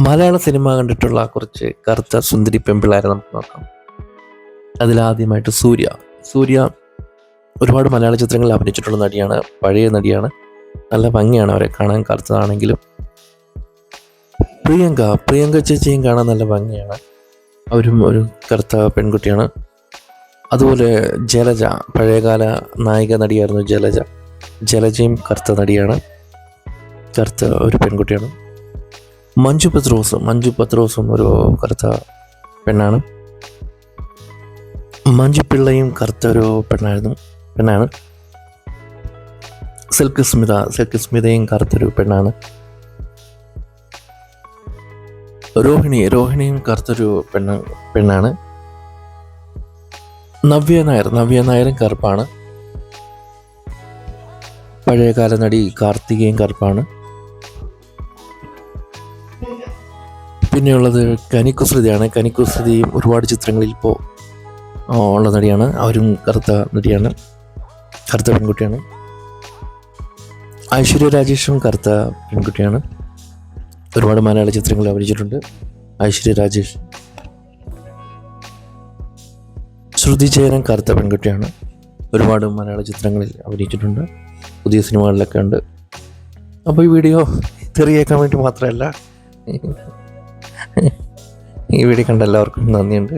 മലയാള cinema കണ്ടിട്ടുള്ള കുറച്ച് കറുത്ത സുന്ദരി പെമ്പിളാരെ നമുക്ക് നോക്കാം. അതിലാദ്യമായിട്ട് സൂര്യ ഒരുപാട് മലയാള ചിത്രങ്ങളിൽ അഭിനയിച്ചിട്ടുള്ള നടിയാണ്. പഴയ നടിയാണ്. നല്ല ഭംഗിയാണ് അവരെ കാണാൻ, കറുത്തതാണെങ്കിലും. പ്രിയങ്ക ചേച്ചിയും കാണാൻ നല്ല ഭംഗിയാണ്. അവരും ഒരു കറുത്ത പെൺകുട്ടിയാണ്. അതുപോലെ ജലജ, പഴയകാല നായിക നടിയായിരുന്നു ജലജയും കറുത്ത നടിയാണ്, കറുത്ത ഒരു പെൺകുട്ടിയാണ്. മഞ്ജു പത്രോസും ഒരു കറുത്ത പെണ്ണാണ്. മഞ്ജു പിള്ളയും കറുത്ത ഒരു പെണ്ണാണ്. സിൽക്ക് സ്മിതയും കറുത്തൊരു പെണ്ണാണ്. രോഹിണിയും കറുത്തൊരു പെണ്ണാണ്. നവ്യ നായരും കറുപ്പാണ്. പഴയകാല നടി കാർത്തികയും കറുപ്പാണ്. പിന്നെയുള്ളത് കനിക്കുസൃതിയും ഒരുപാട് ചിത്രങ്ങളിൽ ഇപ്പോൾ ഉള്ള നടിയാണ്. അവരും കറുത്ത നടിയാണ്, കറുത്ത പെൺകുട്ടിയാണ്. ഐശ്വര്യ രാജേഷും കറുത്ത പെൺകുട്ടിയാണ്. ഒരുപാട് മലയാള ചിത്രങ്ങളിൽ അഭിനയിച്ചിട്ടുണ്ട് ഐശ്വര്യ രാജേഷ്. ശ്രുതി ചേരൻ കറുത്ത പെൺകുട്ടിയാണ്. ഒരുപാട് മലയാള ചിത്രങ്ങളിൽ അഭിനയിച്ചിട്ടുണ്ട്, പുതിയ സിനിമകളിലൊക്കെ ഉണ്ട്. അപ്പോൾ ഈ വീഡിയോ തെറിയേക്കാൻ വേണ്ടി മാത്രമല്ല, ഈ വീഡിയോ കണ്ട എല്ലാവർക്കും നന്ദിയുണ്ട്.